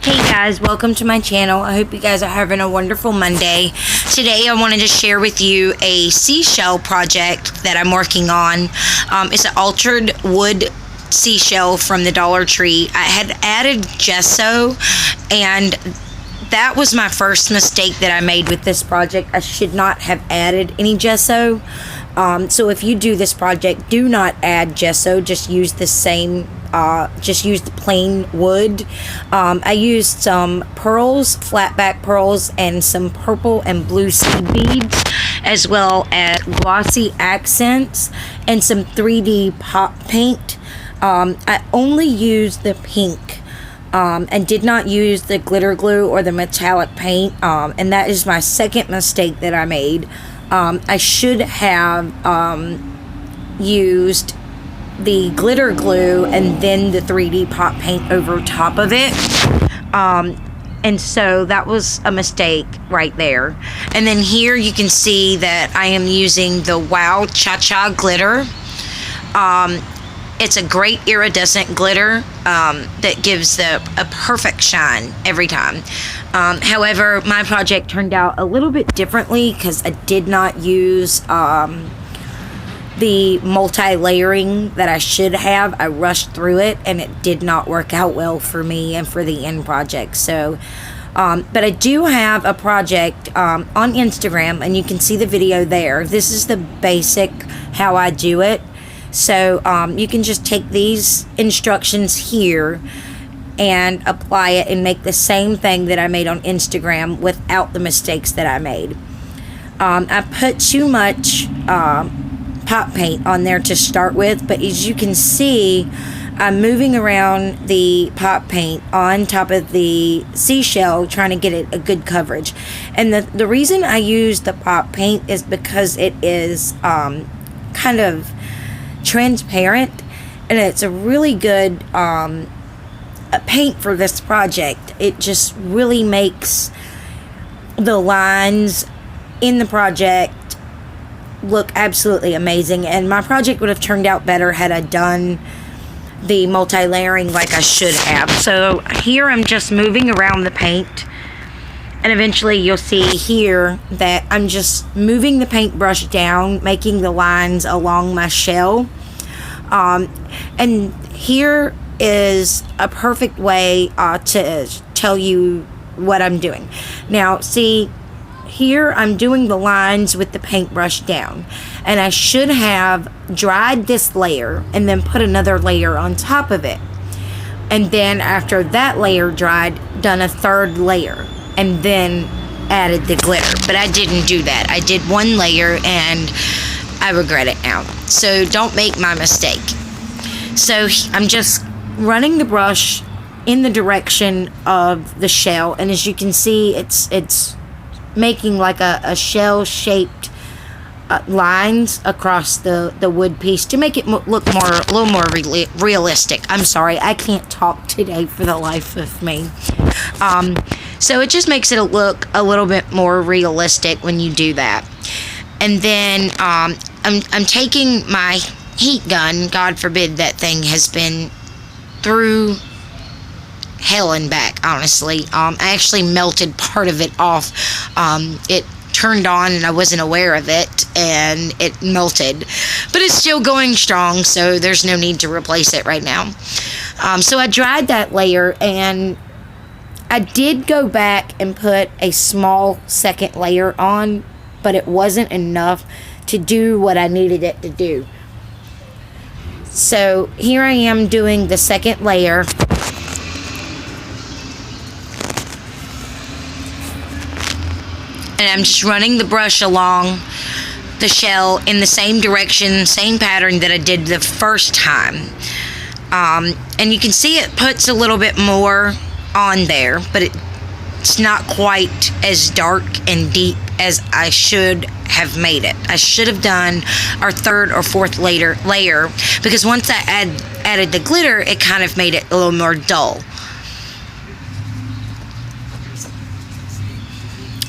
Hey guys, welcome to my channel. I hope you guys are having a wonderful Monday. Today I wanted to share with you a seashell project that I'm working on. It's an altered wood seashell from the Dollar Tree. I had added gesso, and that was my first mistake that I made with this project. I should not have added any gesso. So if you do this project, do not add gesso. Just use the same, just use the plain wood. I used some pearls, flat back pearls, and some purple and blue seed beads, as well as glossy accents and some 3D pop paint. I only used the pink and did not use the glitter glue or the metallic paint, and that is my second mistake that I made. I should have used the glitter glue and then the 3D pop paint over top of it. And so that was a mistake right there. And then here you can see that I am using the Wow Cha-Cha glitter. It's a great iridescent glitter that gives a perfect shine every time. However, my project turned out a little bit differently because I did not use the multi-layering that I should have. I rushed through it and it did not work out well for me and for the end project. So, but I do have a project on Instagram, and you can see the video there. This is the basic how I do it. So you can just take these instructions here and apply it and make the same thing that I made on Instagram without the mistakes that I made. I put too much pop paint on there to start with, but as you can see, I'm moving around the pop paint on top of the seashell, trying to get it a good coverage. And the reason I use the pop paint is because it is kind of transparent, and it's a really good paint for this project. It just really makes the lines in the project look absolutely amazing, and my project would have turned out better had I done the multi-layering like I should have. So here I'm just moving around the paint, and eventually you'll see here that I'm just moving the paintbrush down, making the lines along my shell. And here is a perfect way to tell you what I'm doing. Now, see, here I'm doing the lines with the paintbrush down, and I should have dried this layer and then put another layer on top of it. And then after that layer dried, done a third layer, and then added the glitter. But I didn't do that. I did one layer, and I regret it now. So don't make my mistake. So I'm just running the brush in the direction of the shell, and as you can see, it's making like a shell shaped lines across the wood piece to make it look a little more realistic. I'm sorry, I can't talk today for the life of me. So it just makes it look a little bit more realistic when you do that. And then I'm taking my heat gun. God forbid that thing has been through hell and back, honestly. I actually melted part of it off. It turned on and I wasn't aware of it, and it melted. But it's still going strong, so there's no need to replace it right now. So I dried that layer, and I did go back and put a small second layer on, but it wasn't enough to do what I needed it to do. So here I am doing the second layer. And I'm just running the brush along the shell in the same direction, same pattern that I did the first time. And you can see it puts a little bit more on there, but it's not quite as dark and deep as I should have made it. I should have done our third or fourth layer, because once I added the glitter, it kind of made it a little more dull.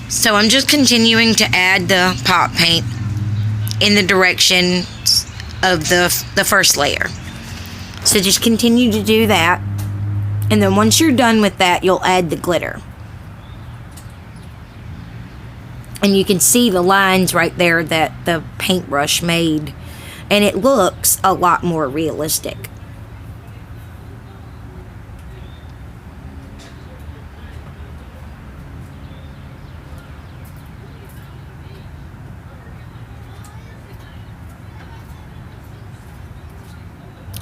So I'm just continuing to add the pop paint in the direction of the first layer. So just continue to do that. And then once you're done with that, you'll add the glitter. And you can see the lines right there that the paintbrush made. And it looks a lot more realistic.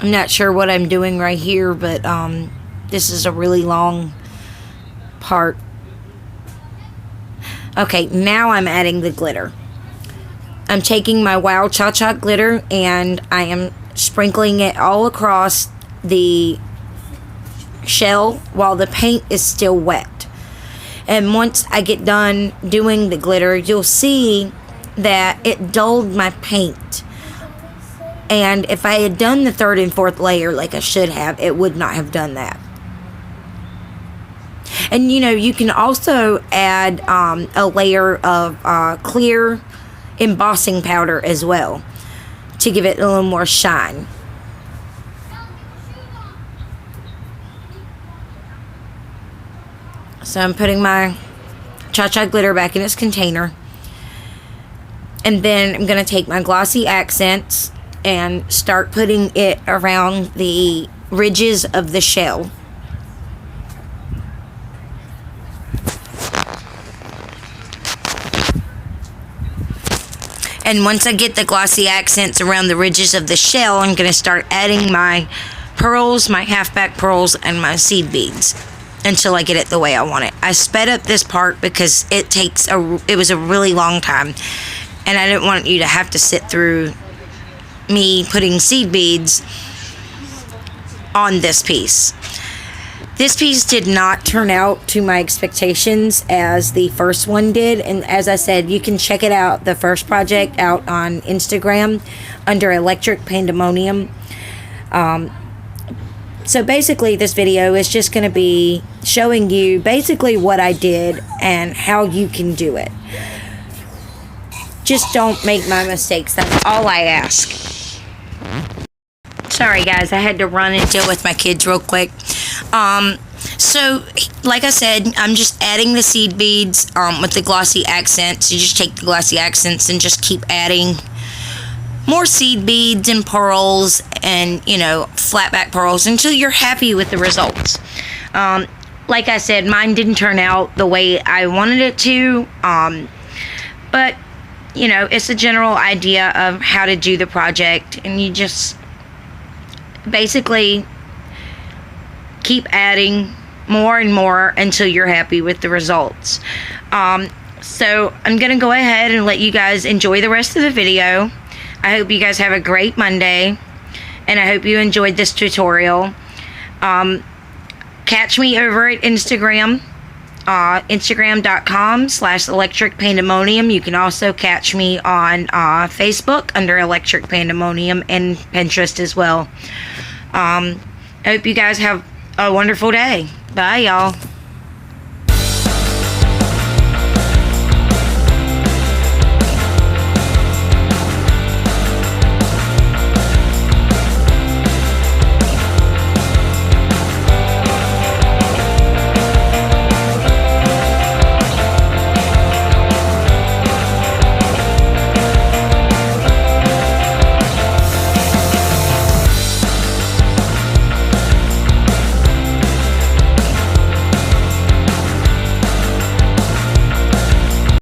I'm not sure what I'm doing right here, but this is a really long part. Okay, now I'm adding the glitter. I'm taking my Wow Cha Cha glitter and I am sprinkling it all across the shell while the paint is still wet. And once I get done doing the glitter, you'll see that it dulled my paint. And if I had done the third and fourth layer like I should have, it would not have done that. And you know, you can also add a layer of clear embossing powder as well to give it a little more shine. So I'm putting my Cha Cha glitter back in its container. And then I'm going to take my glossy accents and start putting it around the ridges of the shell. And once I get the glossy accents around the ridges of the shell, I'm going to start adding my pearls, my halfback pearls, and my seed beads until I get it the way I want it. I sped up this part because it was a really long time, and I didn't want you to have to sit through me putting seed beads on this piece. This piece did not turn out to my expectations as the first one did. And as I said, you can check it out, the first project, out on Instagram under Electric Pandemonium. So basically this video is just going to be showing you basically what I did and how you can do it. Just don't make my mistakes. That's all I ask. Sorry guys, I had to run and deal with my kids real quick. So like I said, I'm just adding the seed beads with the glossy accents. You just take the glossy accents and just keep adding more seed beads and pearls and, you know, flat back pearls until you're happy with the results. Like I said, mine didn't turn out the way I wanted it to, but you know, it's a general idea of how to do the project, and you just basically keep adding more and more until you're happy with the results. So I'm gonna go ahead and let you guys enjoy the rest of the video. I hope you guys have a great Monday, and I hope you enjoyed this tutorial. Catch me over at Instagram, Instagram.com/Electric Pandemonium. You can also catch me on Facebook under Electric Pandemonium, and Pinterest as well. I hope you guys have a wonderful day. Bye, y'all.